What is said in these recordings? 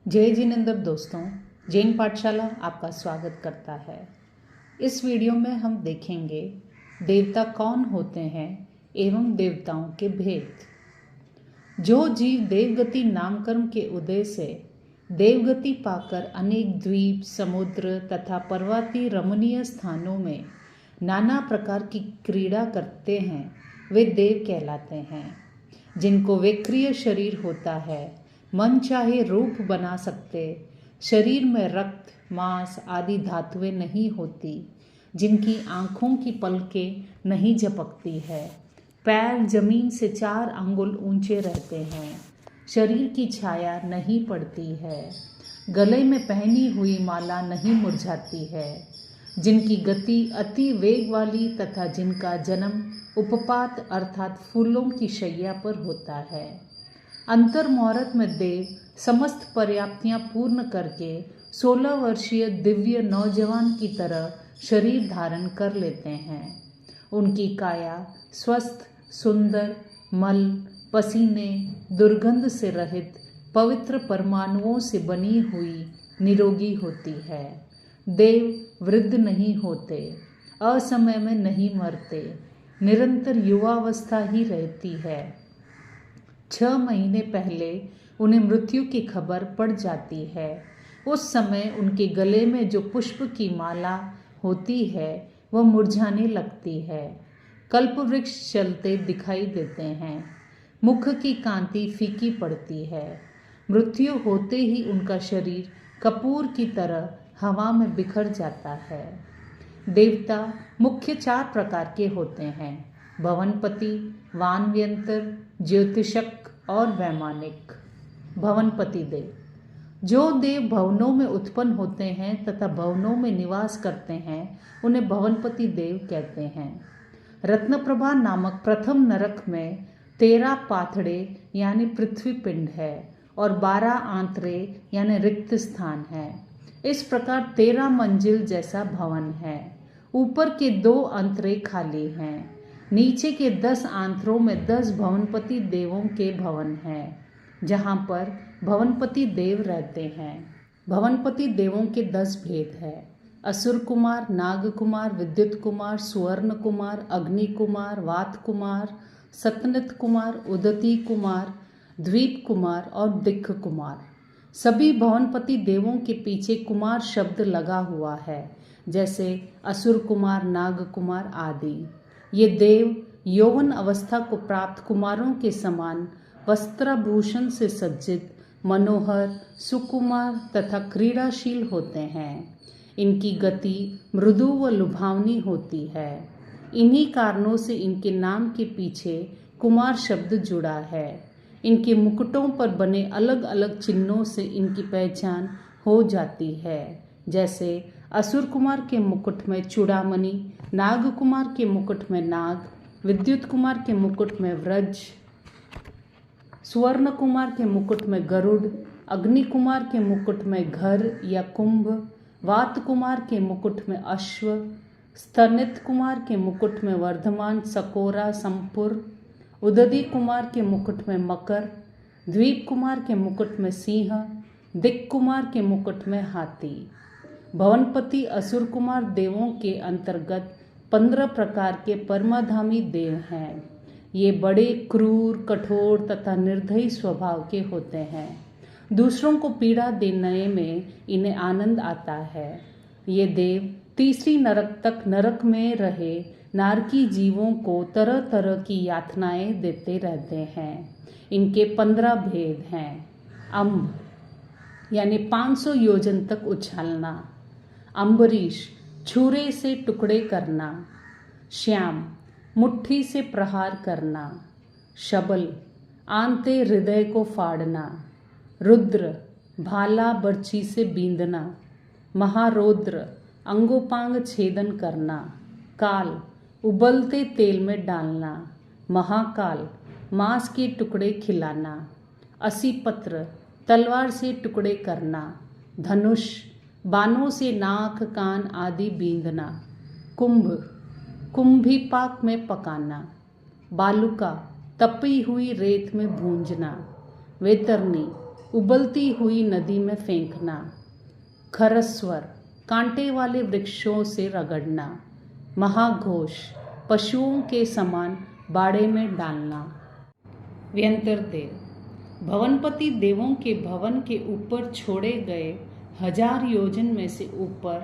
जय जिनेंद्र दोस्तों, जैन पाठशाला आपका स्वागत करता है। इस वीडियो में हम देखेंगे देवता कौन होते हैं एवं देवताओं के भेद। जो जीव देवगति नामकर्म के उदय से देवगति पाकर अनेक द्वीप, समुद्र तथा पर्वतीय रमणीय स्थानों में नाना प्रकार की क्रीड़ा करते हैं, वे देव कहलाते हैं। जिनको विक्रिय शरीर होता है, मन चाहे रूप बना सकते, शरीर में रक्त, मांस आदि धातुएं नहीं होती, जिनकी आँखों की पलकें नहीं झपकती है, पैर जमीन से 4 अंगुल ऊंचे रहते हैं, शरीर की छाया नहीं पड़ती है, गले में पहनी हुई माला नहीं मुरझाती है, जिनकी गति अति वेग वाली तथा जिनका जन्म उपपात अर्थात फूलों की शैया पर होता है। अंतर मुहूर्त में देव समस्त पर्याप्तियां पूर्ण करके 16 वर्षीय दिव्य नौजवान की तरह शरीर धारण कर लेते हैं। उनकी काया स्वस्थ, सुंदर, मल, पसीने, दुर्गंध से रहित पवित्र परमाणुओं से बनी हुई निरोगी होती है। देव वृद्ध नहीं होते, असमय में नहीं मरते, निरंतर युवावस्था ही रहती है। 6 महीने पहले उन्हें मृत्यु की खबर पड़ जाती है। उस समय उनके गले में जो पुष्प की माला होती है वह मुरझाने लगती है। कल्पवृक्ष चलते दिखाई देते हैं। मुख की कांति फीकी पड़ती है। मृत्यु होते ही उनका शरीर कपूर की तरह हवा में बिखर जाता है। देवता मुख्य 4 प्रकार के होते हैं: भवनपति, वानव्यंतर, ज्योतिषक और वैमानिक। भवनपति देव, जो देव भवनों में उत्पन्न होते हैं तथा भवनों में निवास करते हैं, उन्हें भवनपति देव कहते हैं। रत्नप्रभा नामक प्रथम नरक में 13 पाथड़े यानी पृथ्वी पिंड है और 12 आंतरे यानी रिक्त स्थान है। इस प्रकार 13 मंजिल जैसा भवन है। ऊपर के 2 अंतरे खाली हैं। नीचे के 10 आंतरों में 10 भवनपति देवों के भवन हैं, जहाँ पर भवनपति देव रहते हैं। भवनपति देवों के 10 भेद हैं: असुर कुमार, नाग कुमार, विद्युत कुमार, सुवर्ण कुमार, अग्नि कुमार, वात कुमार, सतनित कुमार, उदती कुमार, द्वीप कुमार और दिक्ख कुमार। सभी भवनपति देवों के पीछे कुमार शब्द लगा हुआ है, जैसे असुर कुमार, नाग कुमार आदि। ये देव यौवन अवस्था को प्राप्त कुमारों के समान वस्त्राभूषण से सज्जित, मनोहर, सुकुमार तथा क्रीड़ाशील होते हैं। इनकी गति मृदु व लुभावनी होती है। इन्हीं कारणों से इनके नाम के पीछे कुमार शब्द जुड़ा है। इनके मुकुटों पर बने अलग अलग चिन्हों से इनकी पहचान हो जाती है, जैसे असुर कुमार के मुकुट में चूड़ामणि, नाग कुमार के मुकुट में नाग, विद्युत कुमार के मुकुट में व्रज, सुवर्ण कुमार के मुकुट में गरुड़, अग्नि कुमार के मुकुट में घर या कुंभ, वात कुमार के मुकुट में अश्व, स्तनित कुमार के मुकुट में वर्धमान, सकोरा, संपुर, उदती कुमार के मुकुट में मकर, द्वीप कुमार के मुकुट में सिंह, दिक् कुमार के मुकुट में हाथी। भवनपति असुर कुमार देवों के अंतर्गत 15 प्रकार के परमाधामी देव हैं। ये बड़े क्रूर, कठोर तथा निर्दयी स्वभाव के होते हैं। दूसरों को पीड़ा देने में इन्हें आनंद आता है। ये देव तीसरी नरक तक नरक में रहे नारकी जीवों को तरह तरह की यातनाएं देते रहते हैं। इनके 15 भेद हैं: अम्ब यानी 500 योजन तक उछालना, अम्बरीश छुरे से टुकड़े करना, श्याम मुट्ठी से प्रहार करना, शबल आंते हृदय को फाड़ना, रुद्र भाला बर्छी से बींधना, महारौद्र अंगोपांग छेदन करना, काल उबलते तेल में डालना, महाकाल मांस के टुकड़े खिलाना, असीपत्र तलवार से टुकड़े करना, धनुष बाणों से नाक, कान आदि बींधना, कुंभ कुंभीपाक में पकाना, बालुका तपी हुई रेत में भूंजना, वैतरणी उबलती हुई नदी में फेंकना, खरस्वर, कांटे वाले वृक्षों से रगड़ना, महाघोष, पशुओं के समान बाड़े में डालना। व्यंतर देव, भवनपति देवों के भवन के ऊपर छोड़े गए 1000 योजन में से ऊपर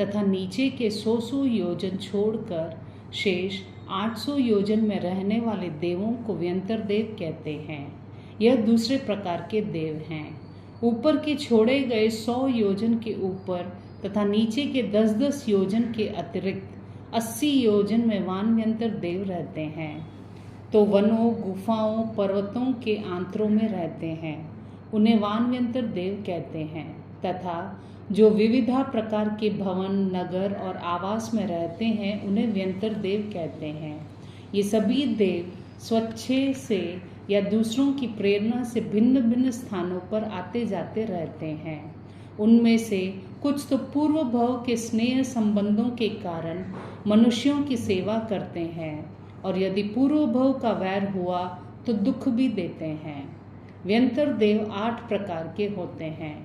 तथा नीचे के 100 योजन छोड़कर शेष 800 योजन में रहने वाले देवों को व्यंतर देव कहते हैं। यह दूसरे प्रकार के देव हैं। ऊपर के छोड़े गए 100 योजन के ऊपर तथा नीचे के 10-10 योजन के अतिरिक्त 80 योजन में वानव्यंतर देव रहते हैं। तो वनों, गुफाओं, पर्वतों के आंतरों में रहते हैं, उन्हें वानव्यंतर देव कहते हैं। तथा जो विविधा प्रकार के भवन, नगर और आवास में रहते हैं, उन्हें व्यंतर देव कहते हैं। ये सभी देव स्वच्छे से या दूसरों की प्रेरणा से भिन्न भिन्न स्थानों पर आते जाते रहते हैं। उनमें से कुछ तो पूर्व भव के स्नेह संबंधों के कारण मनुष्यों की सेवा करते हैं, और यदि पूर्व भव का वैर हुआ तो दुख भी देते हैं। व्यंतर देव 8 प्रकार के होते हैं: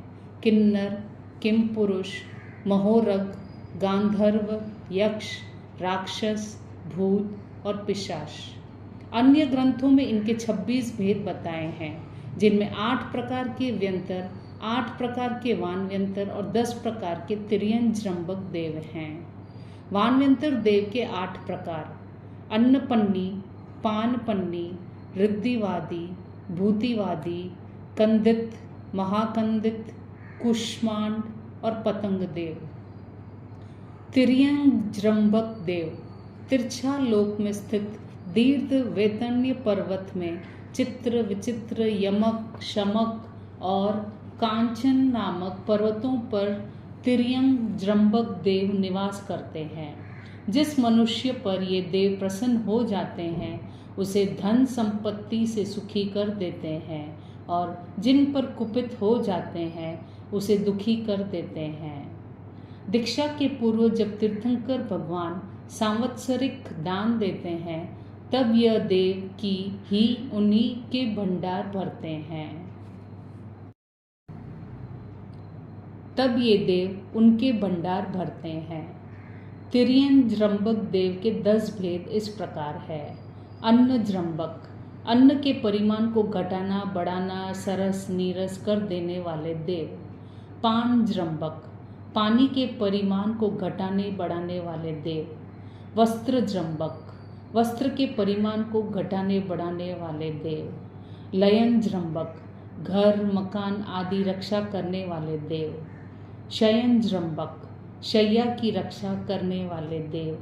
किन्नर, किमपुरुष, महोरग, गांधर्व, यक्ष, राक्षस, भूत और पिशाच। अन्य ग्रंथों में इनके 26 भेद बताए हैं, जिनमें 8 प्रकार के व्यंतर, 8 प्रकार के वानव्यंतर और 10 प्रकार के तिर्यंजृंबक देव हैं। वानव्यंतर देव के 8 प्रकार: अन्नपन्नी, पानपन्नी, रिद्धिवादी, भूतिवादी, कंदित, महाकंदित, कुष्मांड और पतंग देव। तिर्यंजृंबक देव तिरछा लोक में स्थित दीर्घ वेतन्य पर्वत में चित्र, विचित्र, यमक, शमक और कांचन नामक पर्वतों पर तिर्यंजृंबक देव निवास करते हैं। जिस मनुष्य पर ये देव प्रसन्न हो जाते हैं, उसे धन संपत्ति से सुखी कर देते हैं, और जिन पर कुपित हो जाते हैं, उसे दुखी कर देते हैं। दीक्षा के पूर्व जब तीर्थंकर भगवान सांवत्सरिक दान देते हैं, तब यह देव की ही उन्हीं के भंडार भरते हैं। तब ये देव उनके भंडार भरते हैं। तिर्यंजृंबक देव के 10 भेद इस प्रकार है: अन्नजृंबक, अन्न के परिमाण को घटाना, बढ़ाना, सरस, नीरस कर देने वाले देव। पानजृंबक, पानी के परिमाण को घटाने, बढ़ाने वाले देव। वस्त्रजृंबक, वस्त्र के परिमाण को घटाने, बढ़ाने वाले देव। लयनजृंबक, घर, मकान आदि रक्षा करने वाले देव। शयनजृंबक, शैया की रक्षा करने वाले देव।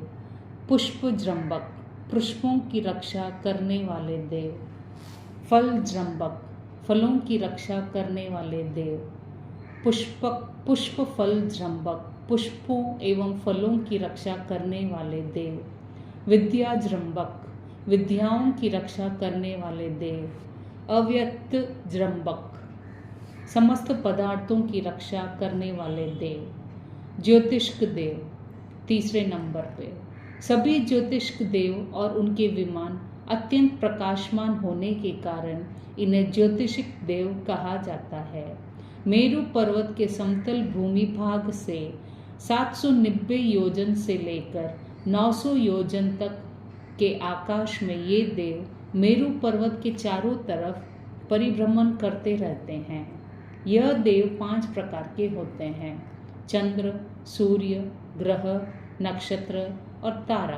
पुष्पजृंबक, पुष्पों की रक्षा करने वाले देव। फलजृंबक, फलों की रक्षा करने वाले देव। पुष्प फलजृंबक, पुष्पों एवं फलों की रक्षा करने वाले देव। विद्याजृंबक, विद्याओं की रक्षा करने वाले देव। अव्यक्त जृंबक, समस्त पदार्थों की रक्षा करने वाले देव। ज्योतिष्क देव 3 नंबर पे। सभी ज्योतिष्क देव और उनके विमान अत्यंत प्रकाशमान होने के कारण इन्हें ज्योतिषिक देव कहा जाता है। मेरु पर्वत के समतल भूमि भाग से 790 योजन से लेकर 900 योजन तक के आकाश में ये देव मेरु पर्वत के चारों तरफ परिभ्रमण करते रहते हैं। यह देव 5 प्रकार के होते हैं: चंद्र, सूर्य, ग्रह, नक्षत्र और तारा।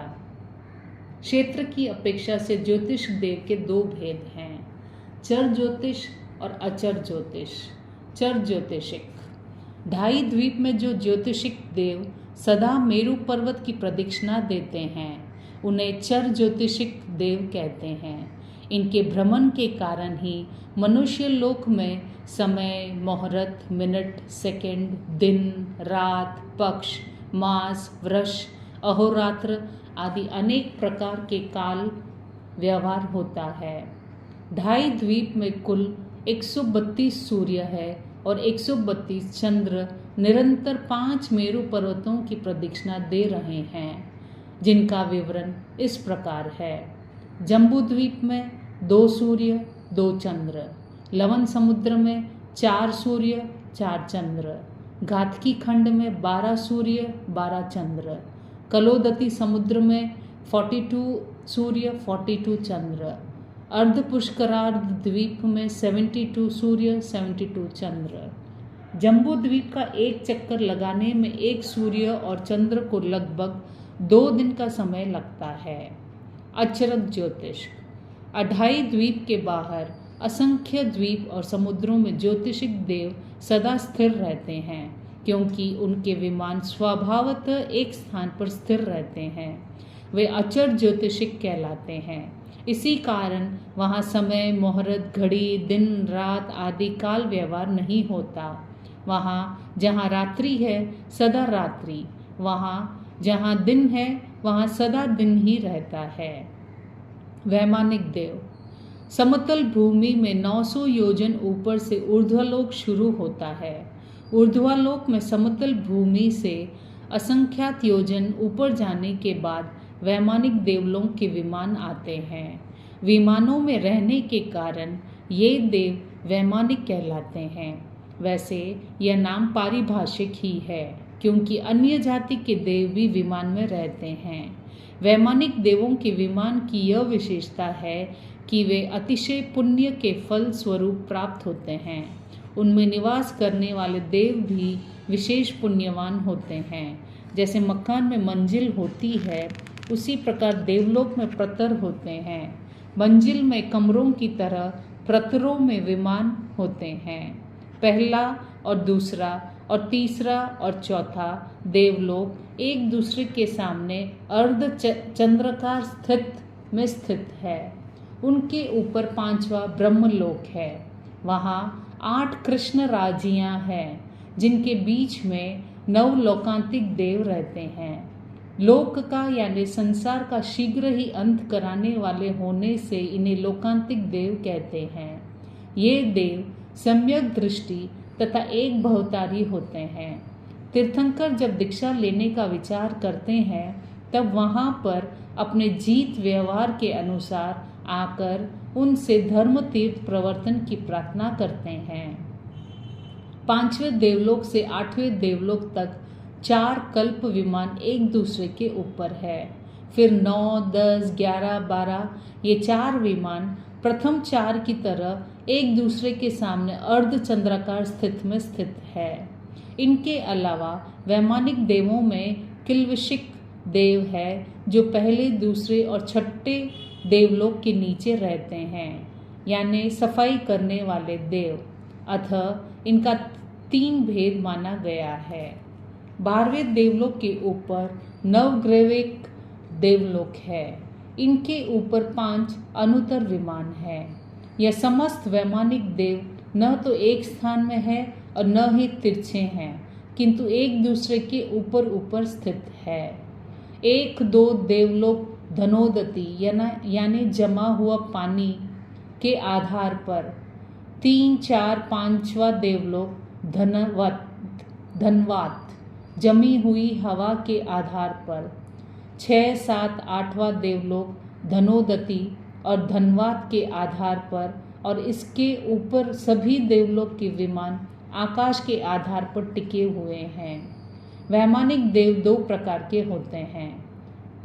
क्षेत्र की अपेक्षा से ज्योतिष देव के 2 भेद हैं: चर ज्योतिष और अचर ज्योतिष। चर ज्योतिषिक, ढाई द्वीप में जो ज्योतिषिक देव सदा मेरु पर्वत की प्रदक्षिणा देते हैं, उन्हें चर ज्योतिषिक देव कहते हैं। इनके भ्रमण के कारण ही मनुष्य लोक में समय, मुहूर्त, मिनट, सेकंड, दिन, रात, पक्ष, मास, वर्ष, अहोरात्र आदि अनेक प्रकार के काल व्यवहार होता है। ढाई द्वीप में कुल 132 सूर्य है और 132 चंद्र निरंतर 5 मेरु पर्वतों की प्रदक्षिणा दे रहे हैं, जिनका विवरण इस प्रकार है: जम्बू द्वीप में 2 सूर्य, 2 चंद्र। लवण समुद्र में 4 सूर्य 4 चंद्र। घातकी खंड में 12 सूर्य 12 चंद्र। कलोदती समुद्र में 42 सूर्य 42 चंद्र। अर्ध पुष्करार्ध द्वीप में 72 सूर्य 72 चंद्र। जम्बू द्वीप का एक चक्कर लगाने में एक सूर्य और चंद्र को लगभग 2 दिन का समय लगता है। अचरक ज्योतिष। अढ़ाई द्वीप के बाहर असंख्य द्वीप और समुद्रों में ज्योतिषिक देव सदा स्थिर रहते हैं, क्योंकि उनके विमान स्वभावतः एक स्थान पर स्थिर रहते हैं। वे अचर ज्योतिषिक कहलाते हैं। इसी कारण वहाँ समय, मुहूर्त, घड़ी, दिन, रात आदि काल व्यवहार नहीं होता। वहाँ जहाँ रात्रि है सदा रात्रि, वहाँ जहाँ दिन है वहाँ सदा दिन ही रहता है। वैमानिक देव। समतल भूमि में 900 योजन ऊपर से ऊर्ध्वलोक शुरू होता है। ऊर्ध्वलोक में समतल भूमि से असंख्यात योजन ऊपर जाने के बाद वैमानिक देवलोक के विमान आते हैं। विमानों में रहने के कारण ये देव वैमानिक कहलाते हैं। वैसे यह नाम पारिभाषिक ही है, क्योंकि अन्य जाति के देव भी विमान में रहते हैं। वैमानिक देवों के विमान की यह विशेषता है कि वे अतिशय पुण्य के फल स्वरूप प्राप्त होते हैं। उनमें निवास करने वाले देव भी विशेष पुण्यवान होते हैं। जैसे मकान में मंजिल होती है, उसी प्रकार देवलोक में प्रतर होते हैं। मंजिल में कमरों की तरह प्रतरों में विमान होते हैं। पहला और दूसरा और तीसरा और चौथा देवलोक एक दूसरे के सामने अर्ध चंद्राकार स्थित है। उनके ऊपर 5वां ब्रह्मलोक है। वहाँ 8 कृष्ण राजियाँ हैं, जिनके बीच में 9 लोकांतिक देव रहते हैं। लोक का यानी संसार का शीघ्र ही अंत कराने वाले होने से इन्हें लोकांतिक देव कहते हैं। ये देव सम्यक दृष्टि तथा एक भवतारी होते हैं। तीर्थंकर जब दीक्षा लेने का विचार करते हैं, तब वहाँ पर अपने जीत व्यवहार के अनुसार आकर उनसे धर्म तीर्थ प्रवर्तन की प्रार्थना करते हैं। 5वें देवलोक से 8वें देवलोक तक 4 कल्प विमान एक दूसरे के ऊपर है। फिर 9, 10, 11, 12 ये 4 विमान प्रथम 4 की तरह एक दूसरे के सामने अर्ध चंद्राकार स्थित है। इनके अलावा वैमानिक देवों में किल्विषिक देव है, जो पहले, दूसरे और छठे देवलोक के नीचे रहते हैं, यानी सफाई करने वाले देव। अतः इनका 3 भेद माना गया है। 12वें देवलोक के ऊपर नवग्रैविक देवलोक है। इनके ऊपर 5 अनुतर विमान है। यह समस्त वैमानिक देव न तो एक स्थान में है और न ही तिरछे हैं, किंतु एक दूसरे के ऊपर स्थित है। 1-2 देवलोक धनोदती यानी जमा हुआ पानी के आधार पर, 3, 4, 5वां देवलोक धनवात जमी हुई हवा के आधार पर, 6, 7, 8वां देवलोक धनोदती और धनवात के आधार पर, और इसके ऊपर सभी देवलोक के विमान आकाश के आधार पर टिके हुए हैं। वैमानिक देव 2 प्रकार के होते हैं,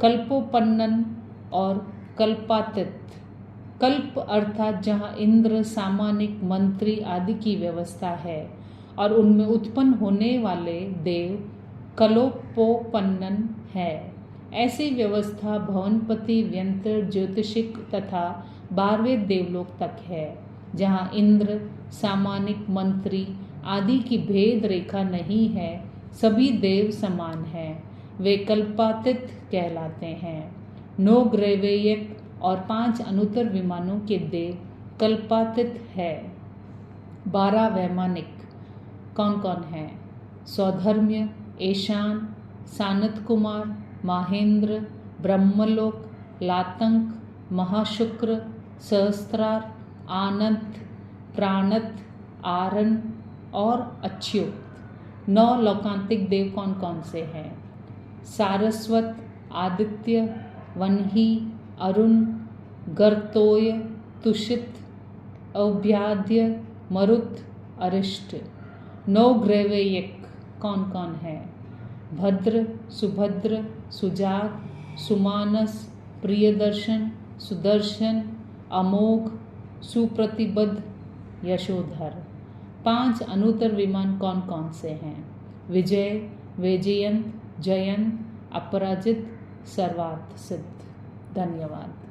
कल्पोपन्नन और कल्पातीत। कल्प अर्थात जहाँ इंद्र, सामानिक, मंत्री आदि की व्यवस्था है और उनमें उत्पन्न होने वाले देव कलोपोपन्नन है। ऐसी व्यवस्था भवनपति, व्यंतर, ज्योतिषिक तथा 12वें देवलोक तक है, जहाँ इंद्र, सामानिक, मंत्री आदि की भेद रेखा नहीं है, सभी देव समान हैं। वे कल्पातीत कहलाते हैं। 9 ग्रैवेयक और 5 अनुतर विमानों के देव कल्पातीत है। 12 वैमानिक कौन कौन हैं? सौधर्म्य, ईशान, सानत कुमार, माहेंद्र, ब्रह्मलोक, लातंक, महाशुक्र, सहस्त्रार, आनंत, प्राणत, आरन और अच्युत। 9 लोकांतिक देव कौन कौन से हैं? सारस्वत, आदित्य, वन्ही, अरुण, गर्तोय, तुषित, औभ्याद्य, मरुत, अरिष्ट। नवग्रैवेयक कौन कौन है? भद्र, सुभद्र, सुजात, सुमानस, प्रियदर्शन, सुदर्शन, अमोघ, सुप्रतिबद्ध, यशोधर। 5 अनुत्तर विमान कौन कौन से हैं? विजय, वैजयंत, जयंत, अपराजित, सर्वार्थ सिद्ध। धन्यवाद।